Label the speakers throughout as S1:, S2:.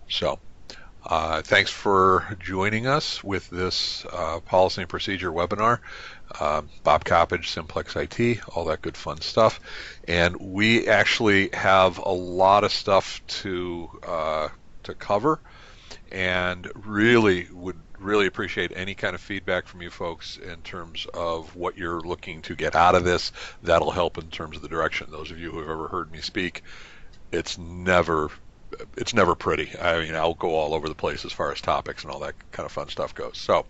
S1: So thanks for joining us with this policy and procedure webinar. Bob Coppedge, Simplex IT, all that good fun stuff. And we actually have a lot of stuff to cover, and would really appreciate any kind of feedback from you folks in terms of what you're looking to get out of this. That'll help in terms of the direction. Those of you who have ever heard me speak, it's never it's never pretty. I mean, I'll go all over the place as far as topics and all that kind of fun stuff goes. So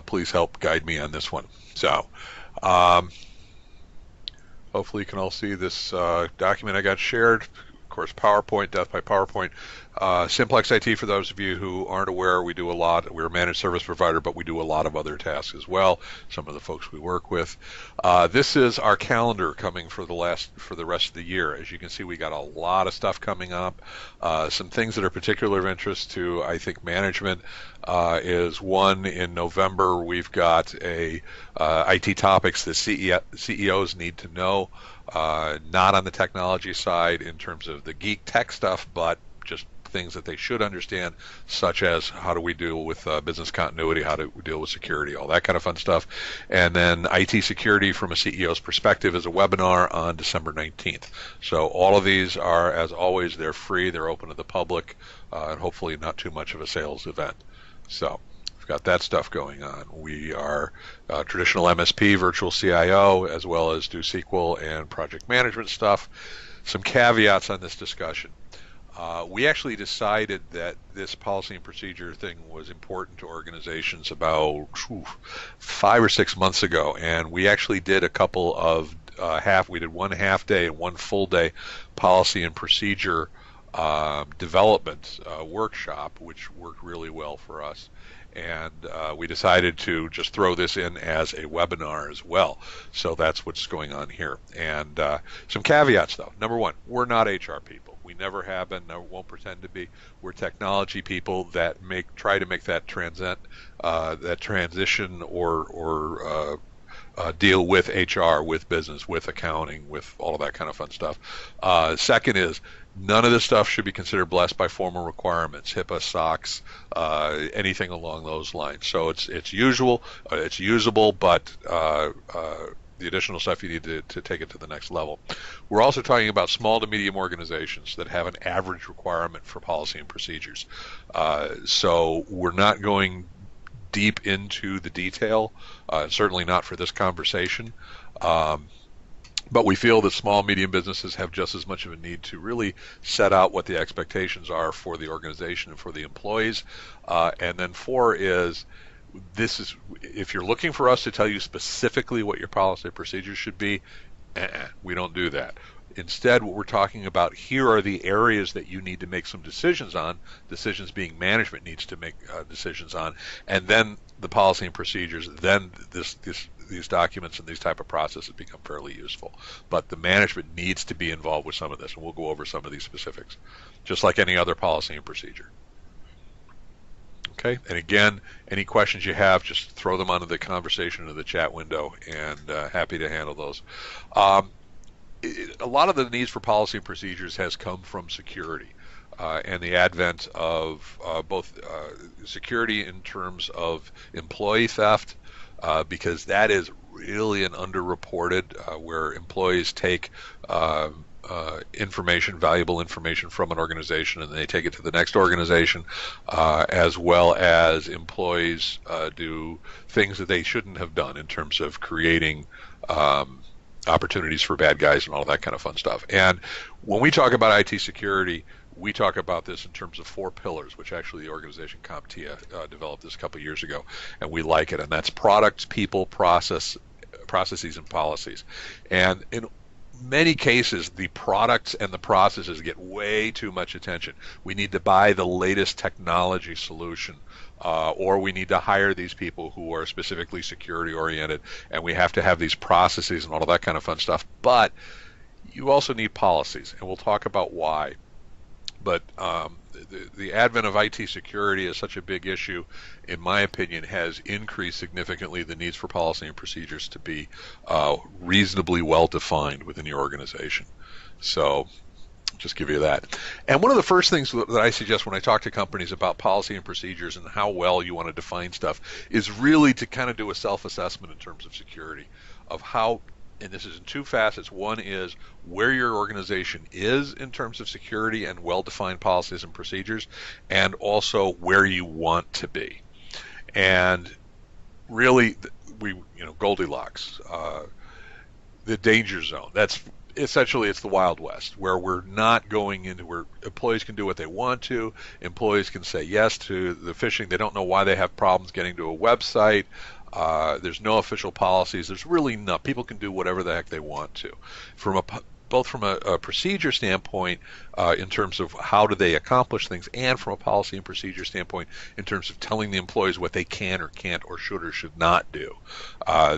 S1: please help guide me on this one. So um, hopefully you can all see this document I got shared. Of course, PowerPoint, death by PowerPoint. Simplex IT, for those of you who aren't aware, we do a lot. We're a managed service provider, but we do a lot of other tasks as well. Some of the folks we work with. This is our calendar coming for the rest of the year. As you can see, we got a lot of stuff coming up. Some things that are particular of interest to, I think, management is one in November. We've got a IT topics that CEOs need to know. Not on the technology side in terms of the geek tech stuff, but just things that they should understand, such as how do we deal with business continuity, how do we deal with security, all that kind of fun stuff. And then IT security from a CEO's perspective is a webinar on December 19th. So all of these are, as always, they're free, they're open to the public, and hopefully not too much of a sales event. So we've got that stuff going on. We are traditional MSP, virtual CIO, as well as do SQL and project management stuff. Some caveats on this discussion. We actually decided that this policy and procedure thing was important to organizations about 5 or 6 months ago, and we actually did a couple of we did one half day and one full day policy and procedure development workshop, which worked really well for us. And we decided to just throw this in as a webinar as well. So that's what's going on here. And some caveats, though. Number one, we're not HR people. We never have been, never won't pretend to be. We're technology people that try to make that transition or deal with HR, with business, with accounting, with all of that kind of fun stuff. Second is, none of this stuff should be considered blessed by formal requirements, HIPAA, SOX, anything along those lines. So it's usual, it's usable, but the additional stuff you need to take it to the next level. We're also talking about small to medium organizations that have an average requirement for policy and procedures. So we're not going deep into the detail, certainly not for this conversation. But we feel that small, medium businesses have just as much of a need to really set out what the expectations are for the organization and for the employees. And then four is, if you're looking for us to tell you specifically what your policy and procedures should be, we don't do that. Instead, what we're talking about here are the areas that you need to make some decisions on, decisions being management needs to make decisions on, and then the policy and procedures, then these documents and these type of processes become fairly useful. But the management needs to be involved with some of this, and we'll go over some of these specifics, just like any other policy and procedure. Okay, and again, any questions you have, just throw them onto the conversation in the chat window, and happy to handle those. A lot of the needs for policy and procedures has come from security and the advent of both security in terms of employee theft, because that is really an underreported, where employees take valuable information from an organization, and they take it to the next organization, as well as employees do things that they shouldn't have done in terms of creating opportunities for bad guys and all that kind of fun stuff. And when we talk about IT security, we talk about this in terms of 4 pillars, which actually the organization CompTIA developed this a couple of years ago, and we like it. And that's products, people, processes, and policies. And in many cases, the products and the processes get way too much attention. We need to buy the latest technology solution, or we need to hire these people who are specifically security oriented, and we have to have these processes and all of that kind of fun stuff. But you also need policies, and we'll talk about why. But the advent of IT security is such a big issue, in my opinion, has increased significantly the needs for policy and procedures to be reasonably well defined within your organization. So Just give you that. And one of the first things that I suggest when I talk to companies about policy and procedures and how well you want to define stuff is really to kind of do a self-assessment in terms of security, of how, and this is in two facets. One is where your organization is in terms of security and well-defined policies and procedures, and also where you want to be. And really, Goldilocks, the danger zone. That's essentially, it's the Wild West, where we're not going into where employees can do what they want to. Employees can say yes to the phishing. They don't know why they have problems getting to a website. There's no official policies. There's really no. People can do whatever the heck they want to. Both from a procedure standpoint, in terms of how do they accomplish things, and from a policy and procedure standpoint, in terms of telling the employees what they can or can't or should or should not do.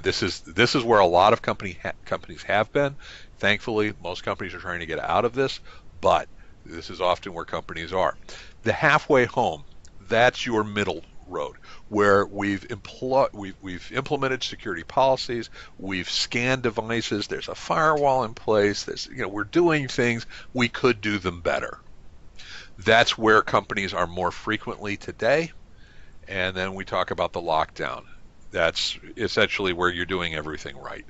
S1: This is where a lot of companies have been. Thankfully, most companies are trying to get out of this, but this is often where companies are. The halfway home, that's your middle road, where we've implemented security policies, we've scanned devices, there's a firewall in place, we're doing things, we could do them better. That's where companies are more frequently today. And then we talk about the lockdown. That's essentially where you're doing everything right.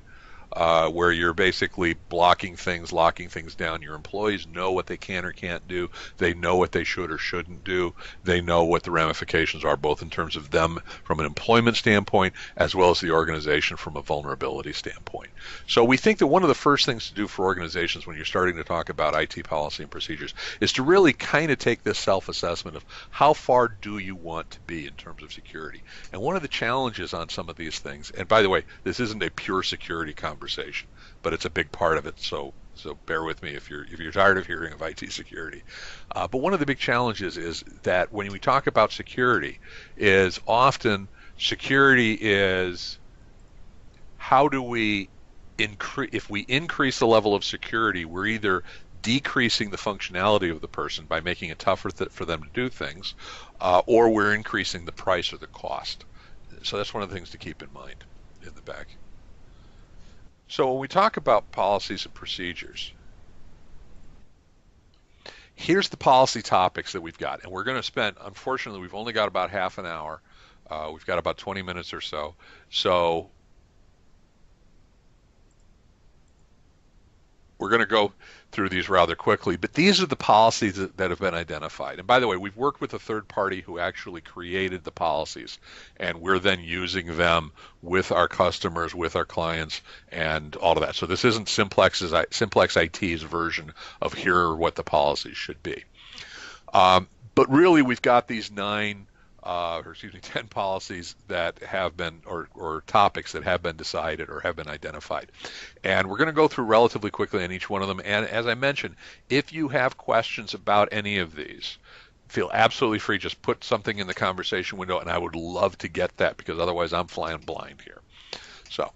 S1: Where you're basically blocking things, locking things down. Your employees know what they can or can't do. They know what they should or shouldn't do. They know what the ramifications are, both in terms of them from an employment standpoint, as well as the organization from a vulnerability standpoint. So we think that one of the first things to do for organizations when you're starting to talk about IT policy and procedures is to really kind of take this self-assessment of how far do you want to be in terms of security. And one of the challenges on some of these things, and by the way, this isn't a pure security conversation, but it's a big part of it. So bear with me if you're tired of hearing of IT security. But one of the big challenges is that when we talk about security, is often security is how do we increase. If we increase the level of security, we're either decreasing the functionality of the person by making it tougher for them to do things, or we're increasing the price or the cost. So that's one of the things to keep in mind in the back. So when we talk about policies and procedures, here's the policy topics that we've got. And we're going to spend, unfortunately, we've only got about half an hour. We've got about 20 minutes or so. So we're going to go through these rather quickly, but these are the policies that have been identified. And by the way, we've worked with a third party who actually created the policies, and we're then using them with our customers, with our clients, and all of that. So this isn't Simplex-IT's version of here are what the policies should be. But really, we've got these 10 policies that have been, or topics that have been decided or have been identified. And we're going to go through relatively quickly on each one of them. And as I mentioned, if you have questions about any of these, feel absolutely free. Just put something in the conversation window, and I would love to get that, because otherwise I'm flying blind here. So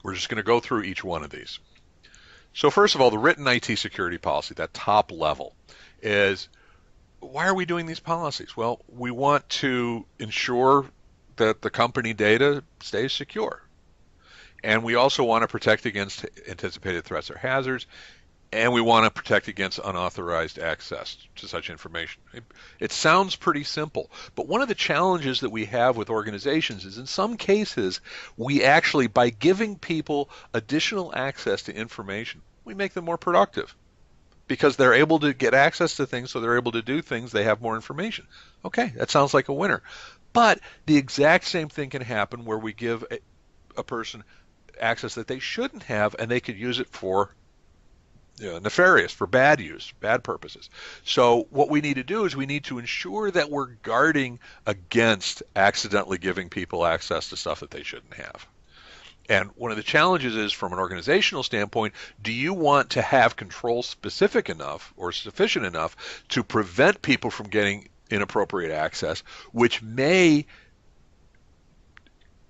S1: we're just going to go through each one of these. So first of all, the written IT security policy, that top level, is why are we doing these policies? Well, we want to ensure that the company data stays secure. And we also want to protect against anticipated threats or hazards, and we want to protect against unauthorized access to such information. It sounds pretty simple, but one of the challenges that we have with organizations is in some cases, we actually, by giving people additional access to information, we make them more productive, because they're able to get access to things, so they're able to do things, they have more information. Okay, that sounds like a winner. But the exact same thing can happen where we give a person access that they shouldn't have, and they could use it for nefarious, for bad use, bad purposes. So what we need to do is we need to ensure that we're guarding against accidentally giving people access to stuff that they shouldn't have. And one of the challenges is, from an organizational standpoint, do you want to have control specific enough or sufficient enough to prevent people from getting inappropriate access, which may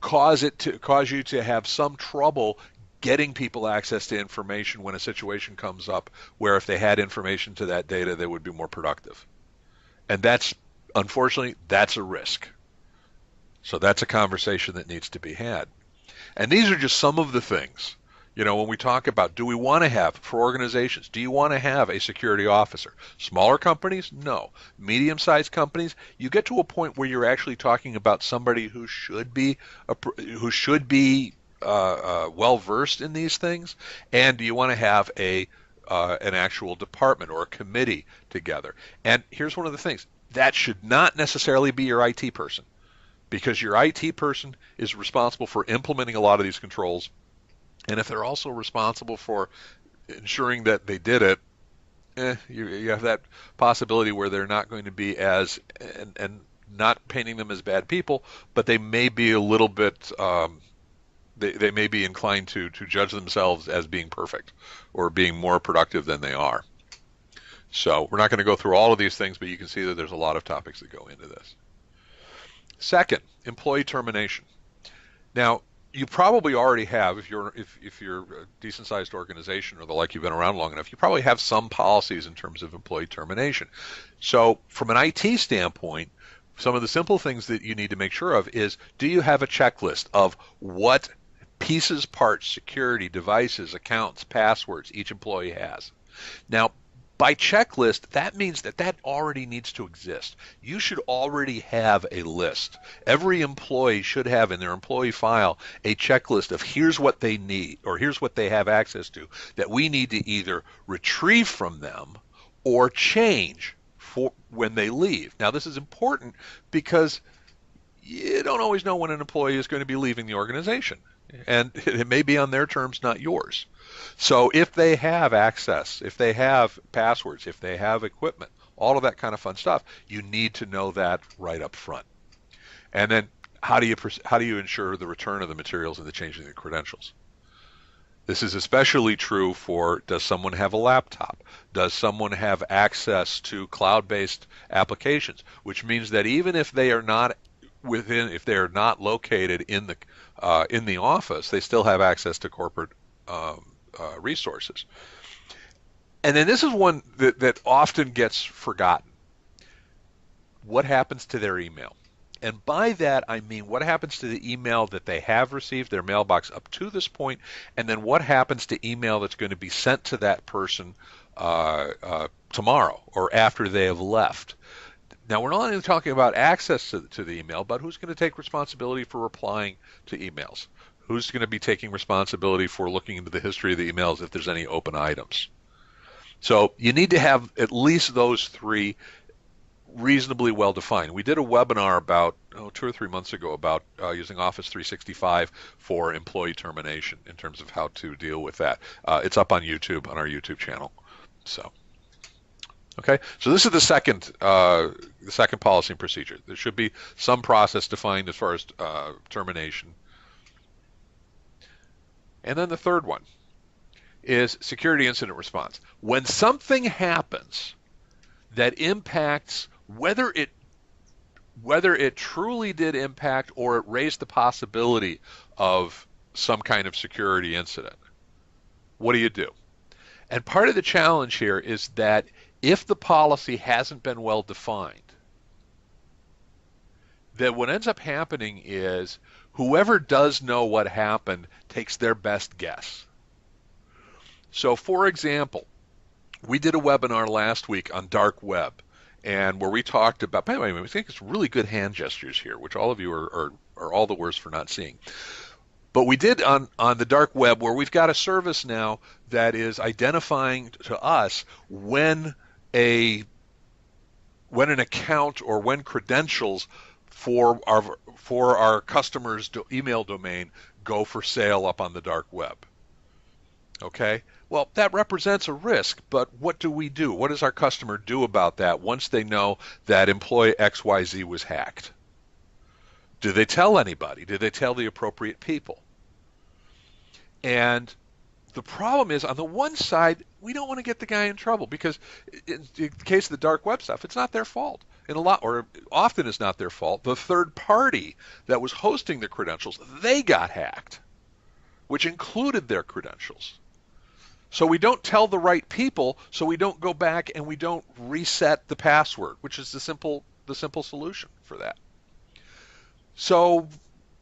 S1: cause you to have some trouble getting people access to information when a situation comes up where if they had information to that data, they would be more productive. And that's, unfortunately, that's a risk. So that's a conversation that needs to be had. And these are just some of the things, When we talk about, do we want to have, for organizations, do you want to have a security officer? Smaller companies, no. Medium-sized companies, you get to a point where you're actually talking about somebody who should be well versed in these things, and do you want to have an actual department or a committee together? And here's one of the things: that should not necessarily be your IT person, because your IT person is responsible for implementing a lot of these controls. And if they're also responsible for ensuring that they did it, you have that possibility where they're not going to be and not painting them as bad people, but they may be a little bit, they may be inclined to judge themselves as being perfect or being more productive than they are. So we're not going to go through all of these things, but you can see that there's a lot of topics that go into this. Second, employee termination. Now, you probably already have, if you're a decent sized organization or the like, you've been around long enough, you probably have some policies in terms of employee termination. So from an IT standpoint, some of the simple things that you need to make sure of is, do you have a checklist of what pieces, parts, security, devices, accounts, passwords each employee has? Now, by checklist, that means that already needs to exist. You should already have a list. Every employee should have in their employee file a checklist of here's what they need or here's what they have access to that we need to either retrieve from them or change for when they leave. Now, this is important because you don't always know when an employee is going to be leaving the organization, and it may be on their terms, not yours. So if they have access, if they have passwords, if they have equipment, all of that kind of fun stuff, you need to know that right up front. And then how do you ensure the return of the materials and the changing of the credentials? This is especially true for, does someone have a laptop? Does someone have access to cloud-based applications? Which means that even if they are not located in the office, they still have access to corporate resources. And then this is one that often gets forgotten. What happens to their email? And by that, I mean what happens to the email that they have received, their mailbox up to this point, and then what happens to email that's going to be sent to that person tomorrow or after they have left. Now, we're not only talking about access to the email, but who's going to take responsibility for replying to emails? Who's going to be taking responsibility for looking into the history of the emails if there's any open items? So you need to have at least those three reasonably well defined. We did a webinar about 2 or 3 months ago about using Office 365 for employee termination in terms of how to deal with that. It's up on YouTube, on our YouTube channel. So, okay, so this is the second policy and procedure. There should be some process defined as far as termination. And then the third one is security incident response. When something happens that impacts whether it truly did impact or it raised the possibility of some kind of security incident, what do? And part of the challenge here is that if the policy hasn't been well defined, then what ends up happening is whoever does know what happened takes their best guess. So, for example, we did a webinar last week on dark web, and where we talked about, by the way, we think it's really good hand gestures here, which all of you are all the worse for not seeing. But we did on the dark web, where we've got a service now that is identifying to us when an account or when credentials for our customers' email domain go for sale up on the dark web. Okay? Well, that represents a risk, but what do we do? What does our customer do about that once they know that employee XYZ was hacked? Do they tell anybody? Do they tell the appropriate people? And the problem is, on the one side, we don't want to get the guy in trouble because in the case of the dark web stuff, it's not their fault. Often it's not their fault. The third party that was hosting the credentials, they got hacked, which included their credentials. So we don't tell the right people, so we don't go back and we don't reset the password, which is the simple solution for that. So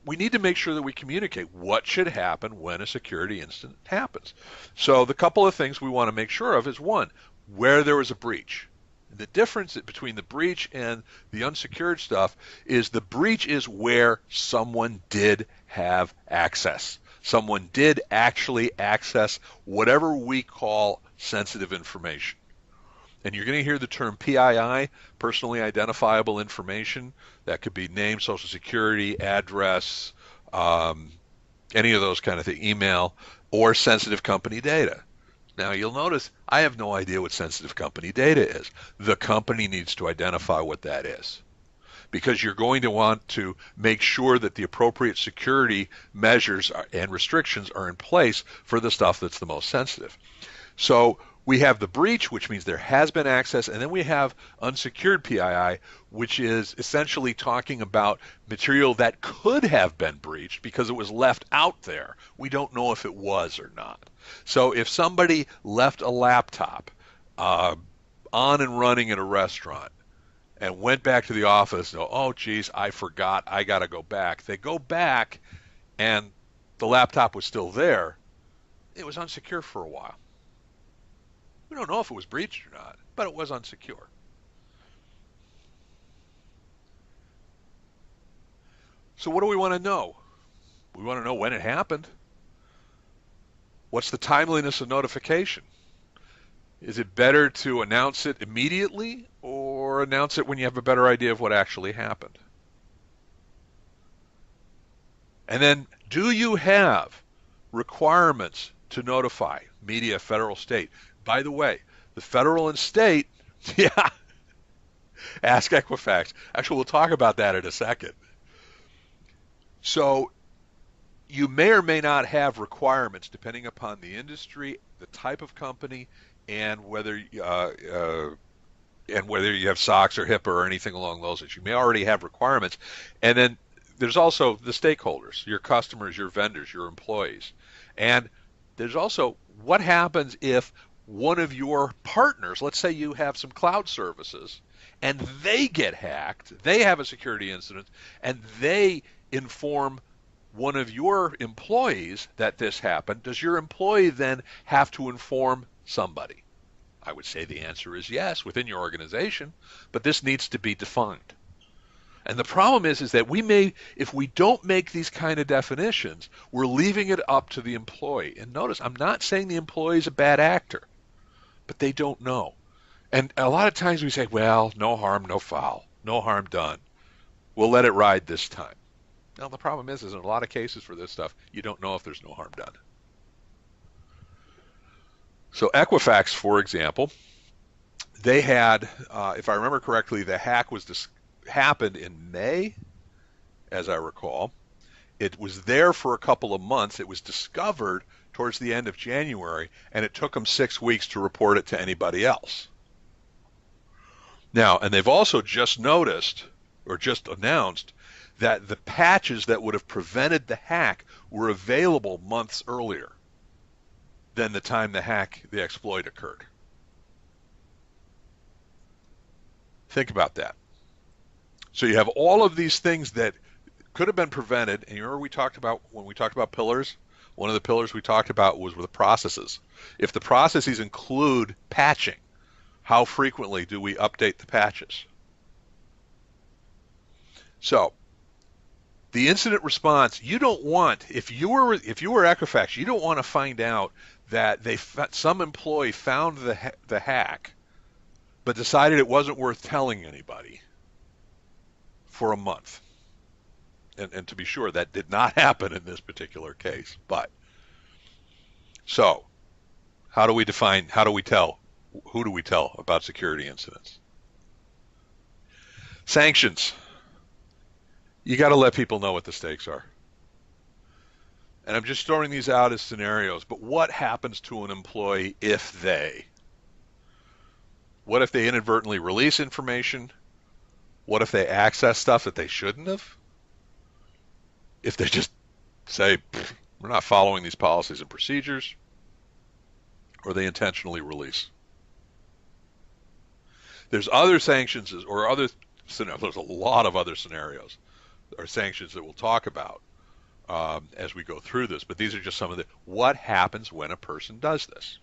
S1: we need to make sure that we communicate what should happen when a security incident happens. So the couple of things we want to make sure of is, one, where there was a breach. The difference between the breach and the unsecured stuff is the breach is where someone did have access. Someone did actually access whatever we call sensitive information. And you're going to hear the term PII, personally identifiable information. That could be name, social security, address, any of those kind of things, email, or sensitive company data. Now you'll notice I have no idea what sensitive company data is. The company needs to identify what that is, because you're going to want to make sure that the appropriate security measures and restrictions are in place for the stuff that's the most sensitive. So we have the breach, which means there has been access, and then we have unsecured PII, which is essentially talking about material that could have been breached because it was left out there. We don't know if it was or not. So if somebody left a laptop on and running in a restaurant and went back to the office and, oh, geez, I forgot, I got to go back. They go back and the laptop was still there. It was unsecure for a while. We don't know if it was breached or not, but it was unsecure. So what do we want to know? We want to know when it happened. What's the timeliness of notification? Is it better to announce it immediately or announce it when you have a better idea of what actually happened? And then, do you have requirements to notify media, federal, state? By the way, the federal and state, yeah, ask Equifax. Actually, we'll talk about that in a second. So you may or may not have requirements depending upon the industry, the type of company, and whether you have SOX or HIPAA or anything along those lines. You may already have requirements. And then there's also the stakeholders, your customers, your vendors, your employees. And there's also what happens if one of your partners, let's say you have some cloud services, and they get hacked, they have a security incident, and they inform one of your employees that this happened. Does your employee then have to inform somebody? I would say the answer is yes, within your organization, but this needs to be defined. And the problem is that we may, if we don't make these kind of definitions, we're leaving it up to the employee. And notice, I'm not saying the employee is a bad actor, but they don't know. And a lot of times we say, well, no harm, no foul, no harm done. We'll let it ride this time. Now, the problem is in a lot of cases for this stuff, you don't know if there's no harm done. So Equifax, for example, they had, if I remember correctly, the hack happened in May, as I recall. It was there for a couple of months. It was discovered towards the end of January, and it took them 6 weeks to report it to anybody else. Now, and they've also just noticed, or just announced, that the patches that would have prevented the hack were available months earlier than the time the exploit occurred. Think about that. So you have all of these things that could have been prevented, and you remember when we talked about pillars, one of the pillars we talked about was with the processes. If the processes include patching, how frequently do we update the patches? So the incident response, you don't want, if you were Equifax, you don't want to find out that some employee found the hack, but decided it wasn't worth telling anybody for a month. And to be sure, that did not happen in this particular case. But so, how do we tell? Who do we tell about security incidents? Sanctions. You got to let people know what the stakes are. And I'm just throwing these out as scenarios, but what happens to an employee if they? What if they inadvertently release information? What if they access stuff that they shouldn't have? If they just say, we're not following these policies and procedures, or they intentionally release. There's other sanctions, or other scenarios, there's a lot of other scenarios or sanctions that we'll talk about. as we go through this, but these are just some of the what happens when a person does this.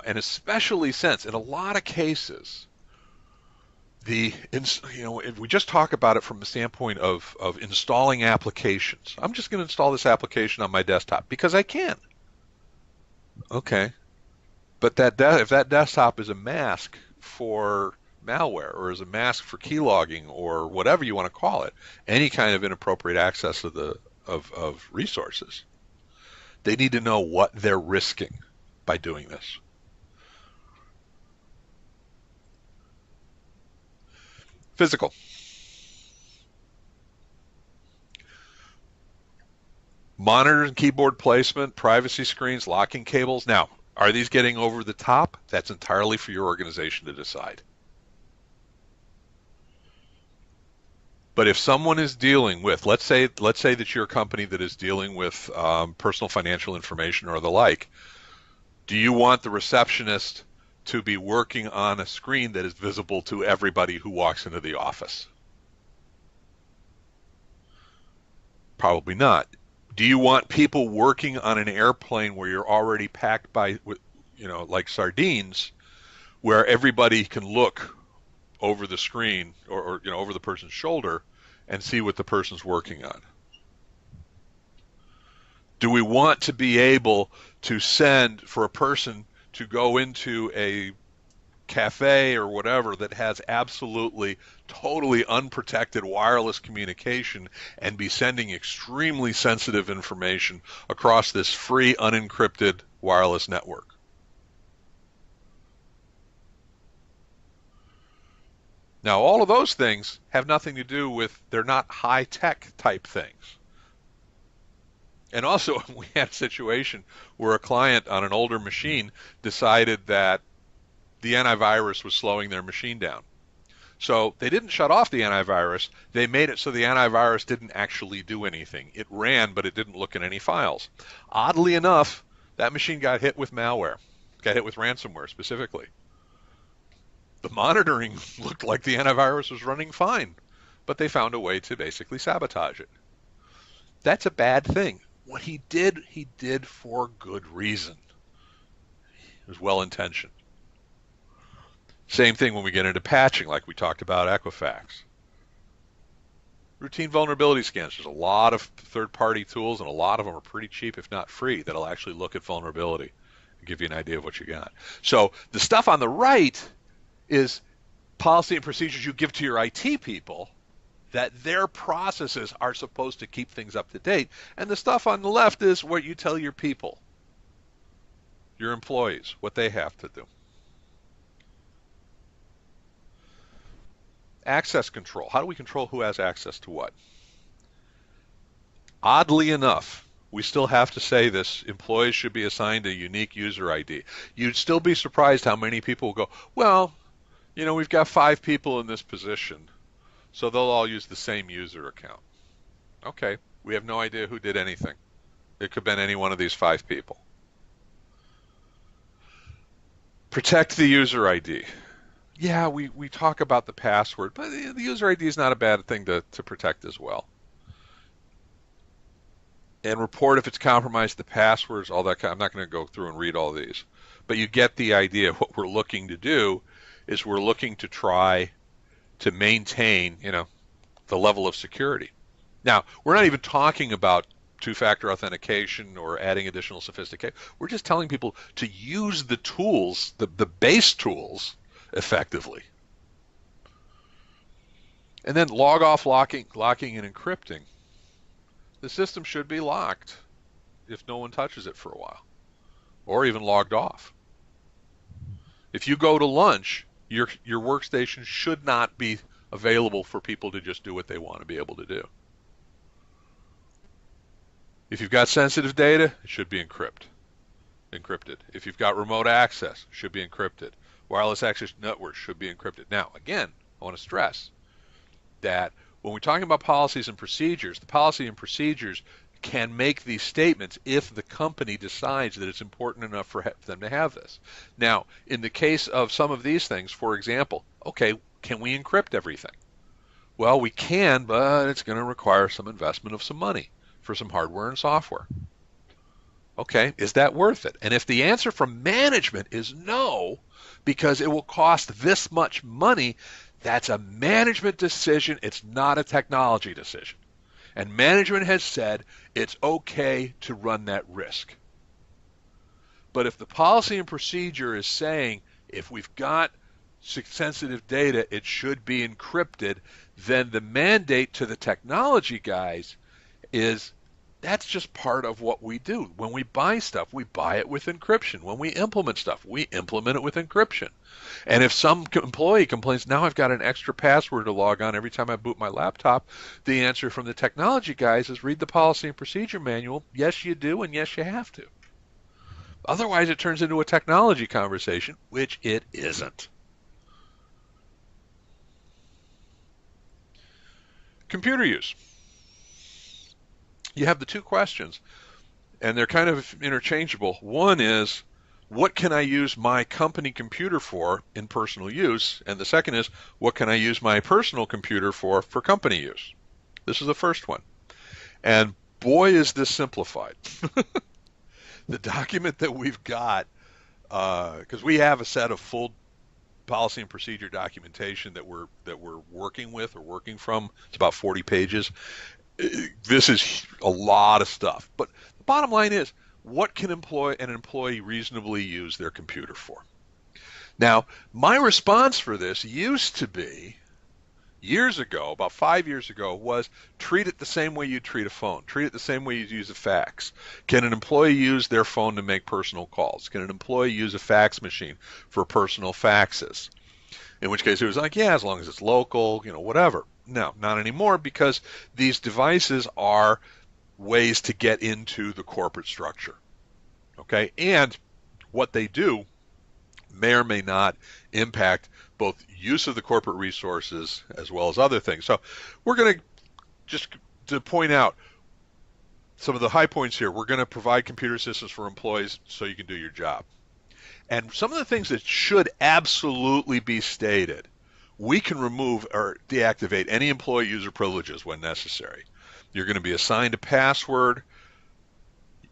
S1: And especially since in a lot of cases, if we just talk about it from the standpoint of installing applications, I'm just going to install this application on my desktop because I can. Okay, but if that desktop is a mask for malware or is a mask for keylogging or whatever you want to call it, any kind of inappropriate access of resources, they need to know what they're risking by doing this. Physical. Monitors and keyboard placement, privacy screens, locking cables. Now, are these getting over the top? That's entirely for your organization to decide. But if someone is dealing with, let's say that you're a company that is dealing with personal financial information or the like, do you want the receptionist to be working on a screen that is visible to everybody who walks into the office? Probably not. Do you want people working on an airplane where you're already packed like sardines, where everybody can look over the screen or over the person's shoulder and see what the person's working on? Do we want to be able to send for a person to go into a cafe or whatever that has absolutely totally unprotected wireless communication and be sending extremely sensitive information across this free unencrypted wireless network? Now, all of those things have nothing to do with, they're not high-tech type things. And also, we had a situation where a client on an older machine decided that the antivirus was slowing their machine down. So they didn't shut off the antivirus. They made it so the antivirus didn't actually do anything. It ran, but it didn't look at any files. Oddly enough, that machine got hit with malware, got hit with ransomware specifically. The monitoring looked like the antivirus was running fine, but they found a way to basically sabotage it. That's a bad thing. What he did for good reason. It was well-intentioned. Same thing when we get into patching, like we talked about Equifax. Routine vulnerability scans. There's a lot of third-party tools, and a lot of them are pretty cheap, if not free, that'll actually look at vulnerability and give you an idea of what you got. So the stuff on the right is policy and procedures you give to your IT people that their processes are supposed to keep things up to date. And the stuff on the left is what you tell your people, your employees, what they have to do. Access control. How do we control who has access to what? Oddly enough, we still have to say this, employees should be assigned a unique user ID. You'd still be surprised how many people will go, well, we've got 5 people in this position, so they'll all use the same user account. Okay, we have no idea who did anything. It could have been any one of these 5 people. Protect the user ID. Yeah, we talk about the password, but the user ID is not a bad thing to protect as well. And report if it's compromised, the passwords, all that kind. I'm not going to go through and read all these, but you get the idea. What we're looking to do is we're looking to try to maintain, the level of security. Now, we're not even talking about two-factor authentication or adding additional sophistication. We're just telling people to use the tools, the base tools, effectively. And then log off locking and encrypting. The system should be locked if no one touches it for a while, or even logged off. If you go to lunch, your workstation should not be available for people to just do what they want to be able to do. If you've got sensitive data, it should be encrypted. If you've got remote access, it should be encrypted. Wireless access networks should be encrypted. Now, again, I want to stress that when we're talking about policies and procedures, the policy and procedures can make these statements if the company decides that it's important enough for them to have this. Now, in the case of some of these things, for example, okay, can we encrypt everything? Well, we can, but it's going to require some investment of some money for some hardware and software. Okay, is that worth it? And if the answer from management is no, because it will cost this much money, that's a management decision. It's not a technology decision. And management has said it's okay to run that risk. But if the policy and procedure is saying if we've got sensitive data, it should be encrypted, then the mandate to the technology guys is that's just part of what we do. When we buy stuff, we buy it with encryption. When we implement stuff, we implement it with encryption. And if some employee complains, now I've got an extra password to log on every time I boot my laptop, the answer from the technology guys is read the policy and procedure manual. Yes, you do, and yes, you have to. Otherwise, it turns into a technology conversation, which it isn't. Computer use. You have the two questions, and they're kind of interchangeable. One is, what can I use my company computer for in personal use? And the second is, what can I use my personal computer for company use? This is the first one. And boy, is this simplified. The document that we've got, because we have a set of full policy and procedure documentation that we're working with or working from. It's about 40 pages. This is a lot of stuff. But the bottom line is, what can an employee reasonably use their computer for? Now, my response for this used to be, years ago, about 5 years ago, was treat it the same way you treat a phone. Treat it the same way you use a fax. Can an employee use their phone to make personal calls? Can an employee use a fax machine for personal faxes? In which case it was like, yeah, as long as it's local, whatever. No, not anymore, because these devices are ways to get into the corporate structure. Okay? And what they do may or may not impact both use of the corporate resources as well as other things. So we're going to just to point out some of the high points here. We're going to provide computer systems for employees so you can do your job. And some of the things that should absolutely be stated, we can remove or deactivate any employee user privileges when necessary. You're going to be assigned a password,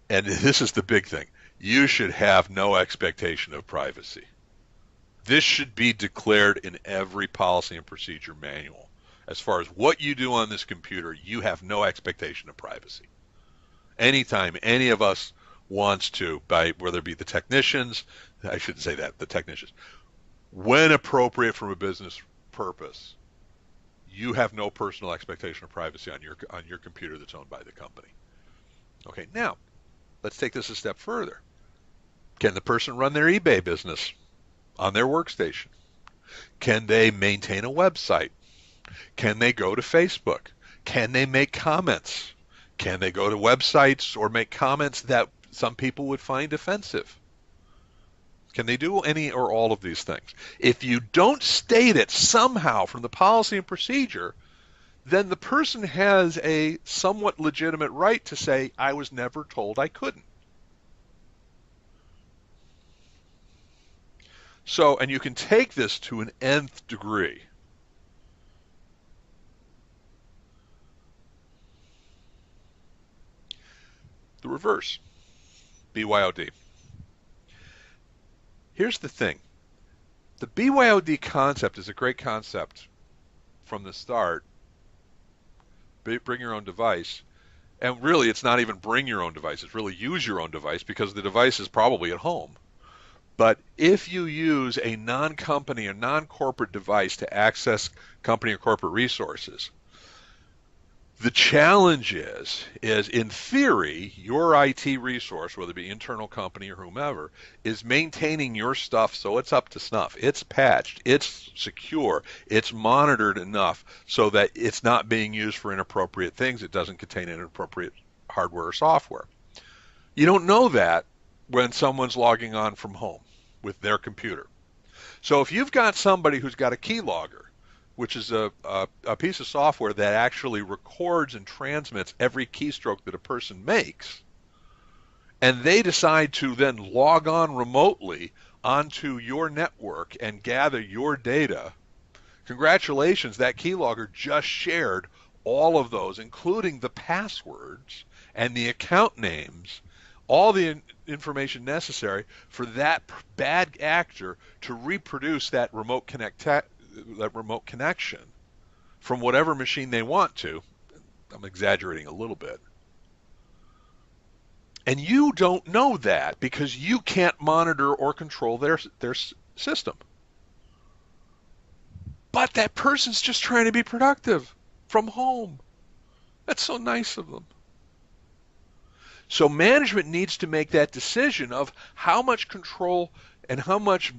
S1: and this is the big thing. You should have no expectation of privacy. This should be declared in every policy and procedure manual. As far as what you do on this computer, you have no expectation of privacy. Anytime any of us wants to, by whether it be the technicians, I shouldn't say that, the technicians, when appropriate from a business purpose, you have no personal expectation of privacy on your computer that's owned by the company. Okay, now let's take this a step further. Can the person run their eBay business on their workstation? Can they maintain a website? Can they go to Facebook? Can they make comments? Can they go to websites or make comments that some people would find offensive? Can they do any or all of these things? If you don't state it somehow from the policy and procedure, then the person has a somewhat legitimate right to say, I was never told I couldn't. So, and you can take this to an nth degree. The reverse, BYOD. Here's the thing. The BYOD concept is a great concept from the start. Bring your own device. And really, it's not even bring your own device. It's really use your own device, because the device is probably at home. But if you use a non-company or non-corporate device to access company or corporate resources, the challenge is in theory, your IT resource, whether it be internal company or whomever, is maintaining your stuff so it's up to snuff. It's patched, it's secure, it's monitored enough so that it's not being used for inappropriate things. It doesn't contain inappropriate hardware or software. You don't know that when someone's logging on from home with their computer. So if you've got somebody who's got a keylogger, which is a piece of software that actually records and transmits every keystroke that a person makes, and they decide to then log on remotely onto your network and gather your data, Congratulations, that keylogger just shared all of those, including the passwords and the account names, all the information necessary for that bad actor to reproduce that remote connection from whatever machine they want to. I'm exaggerating a little bit. And you don't know that because you can't monitor or control their system. But that person's just trying to be productive from home. That's so nice of them. So management needs to make that decision of how much control and how much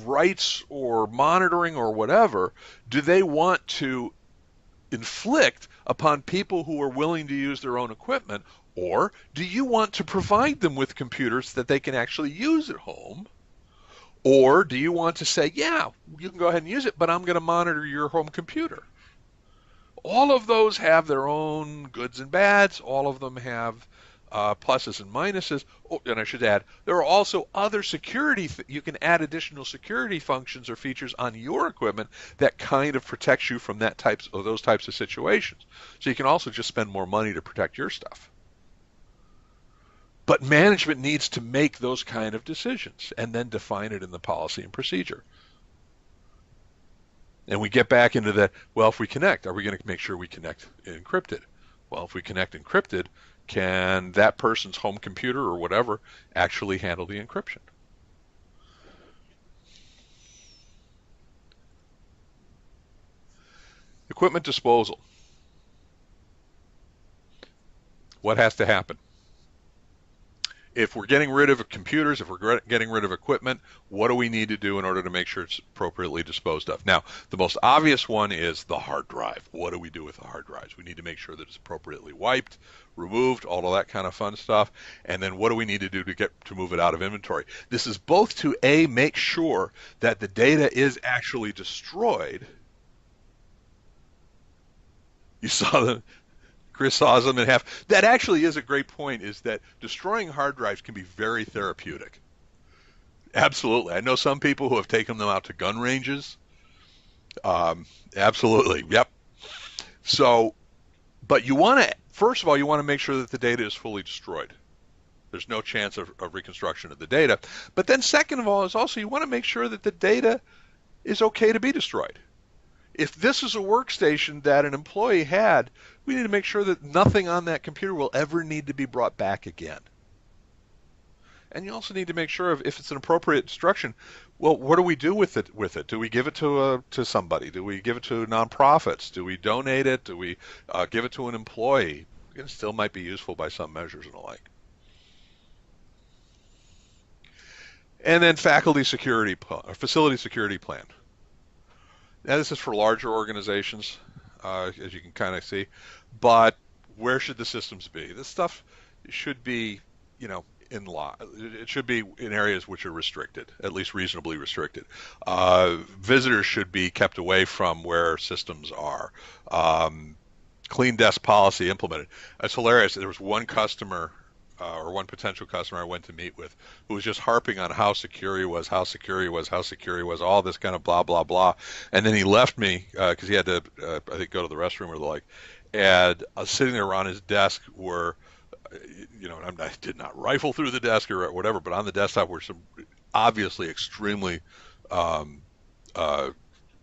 S1: rights or monitoring or whatever do they want to inflict upon people who are willing to use their own equipment, or do you want to provide them with computers that they can actually use at home? Or do you want to say, yeah, you can go ahead and use it, but I'm going to monitor your home computer? All of those have their own goods and bads. All of them have pluses and minuses. Oh, and I should add, there are also other security. You can add additional security functions or features on your equipment that kind of protects you from those types of situations. So you can also just spend more money to protect your stuff. But management needs to make those kind of decisions and then define it in the policy and procedure. And we get back into that, well, if we connect, are we going to make sure we connect encrypted? Well, if we connect encrypted, can that person's home computer or whatever actually handle the encryption? Equipment disposal. What has to happen? If we're getting rid of computers, if we're getting rid of equipment, what do we need to do in order to make sure it's appropriately disposed of? Now, the most obvious one is the hard drive. What do we do with the hard drives? We need to make sure that it's appropriately wiped, removed, all of that kind of fun stuff. And then what do we need to do to move it out of inventory? This is both to make sure that the data is actually destroyed. You saw the Chris saws them in half. That actually is a great point, is that destroying hard drives can be very therapeutic. Absolutely. I know some people who have taken them out to gun ranges. Absolutely. Yep. So, but you want to, first of all, you want to make sure that the data is fully destroyed. There's no chance of reconstruction of the data. But then second of all is also you want to make sure that the data is okay to be destroyed. If this is a workstation that an employee had, we need to make sure that nothing on that computer will ever need to be brought back again. And you also need to make sure if it's an appropriate destruction, well, what do we do with it? Do we give it to somebody? Do we give it to nonprofits? Do we donate it? Do we give it to an employee? It still might be useful by some measures and the like. And then facility security plan. Now, this is for larger organizations, as you can kind of see, but where should the systems be? This stuff should be, in law. It should be in areas which are restricted, at least reasonably restricted. Visitors should be kept away from where systems are. Clean desk policy implemented. It's hilarious. There was one customer or one potential customer I went to meet with who was just harping on how secure he was, all this kind of blah, blah, blah. And then he left me because he had to, I think, go to the restroom or the like. And sitting there on his desk were, and I did not rifle through the desk or whatever, but on the desktop were some obviously extremely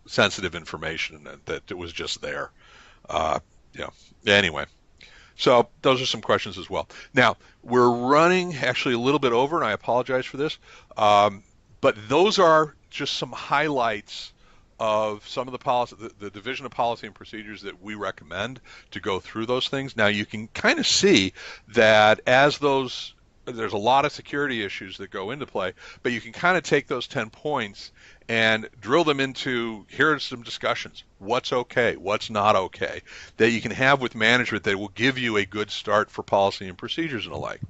S1: sensitive information that was just there. Anyway. So those are some questions as well. Now, we're running actually a little bit over, and I apologize for this, but those are just some highlights of some of the policy, the Division of Policy and Procedures that we recommend to go through those things. Now, you can kind of see that there's a lot of security issues that go into play, but you can kind of take those 10 points and drill them into, here are some discussions. What's okay? What's not okay? That you can have with management that will give you a good start for policy and procedures and the like.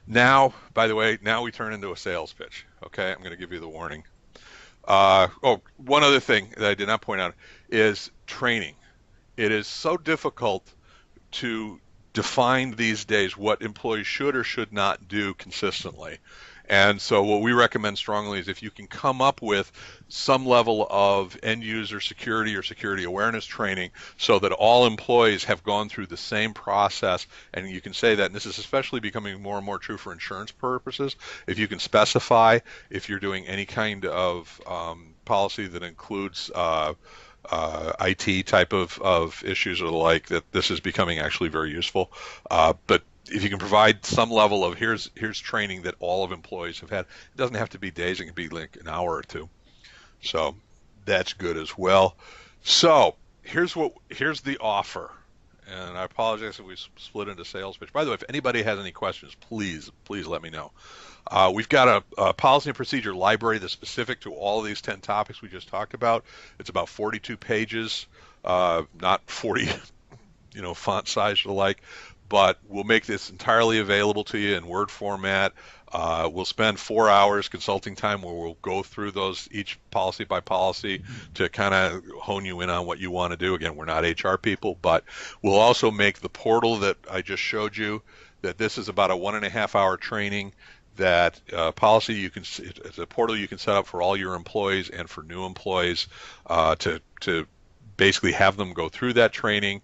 S1: Now, by the way, now we turn into a sales pitch. Okay, I'm going to give you the warning. One other thing that I did not point out is training. It is so difficult to define these days what employees should or should not do consistently. And so what we recommend strongly is if you can come up with some level of end user security or security awareness training so that all employees have gone through the same process, and you can say that, and this is especially becoming more and more true for insurance purposes, if you can specify if you're doing any kind of policy that includes IT type of issues or the like, that this is becoming actually very useful. But if you can provide some level of here's training that all of employees have had, it doesn't have to be days, it can be like an hour or two. So that's good as well. So here's the offer. And I apologize if we split into sales pitch. By the way, if anybody has any questions, please let me know. We've got a policy and procedure library that's specific to all of these 10 topics we just talked about. It's about 42 pages, not 40, font size or the like, but we'll make this entirely available to you in Word format. We'll spend 4 hours consulting time where we'll go through those each policy by policy to kind of hone you in on what you want to do. Again, we're not HR people, but we'll also make the portal that I just showed you, that this is about a 1.5 hour training, that policy it's a portal you can set up for all your employees and for new employees to basically have them go through that training.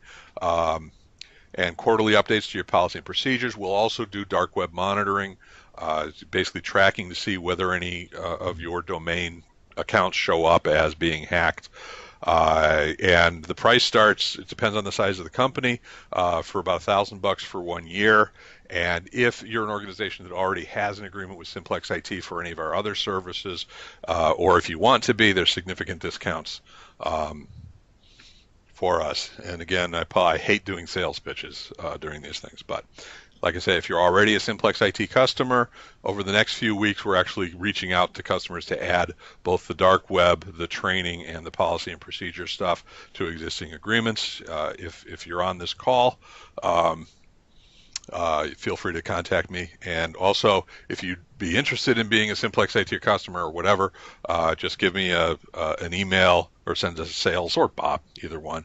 S1: And quarterly updates to your policy and procedures. We'll also do dark web monitoring, basically tracking to see whether any of your domain accounts show up as being hacked. And the price starts, it depends on the size of the company, for about $1,000 for 1 year. And if you're an organization that already has an agreement with Simplex-IT for any of our other services, or if you want to be, there's significant discounts for us. And again, I hate doing sales pitches during these things, but like I say, if you're already a Simplex-IT customer, over the next few weeks, we're actually reaching out to customers to add both the dark web, the training, and the policy and procedure stuff to existing agreements. If you're on this call, feel free to contact me. And also, if you'd be interested in being a Simplex-IT customer or whatever, just give me an email or send us sales, or Bob, either one,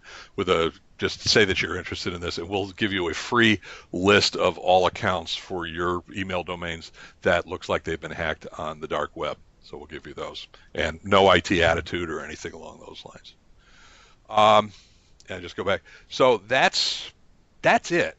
S1: just say that you're interested in this, and we'll give you a free list of all accounts for your email domains that looks like they've been hacked on the dark web. So we'll give you those, and no IT attitude or anything along those lines. And just go back. So that's it.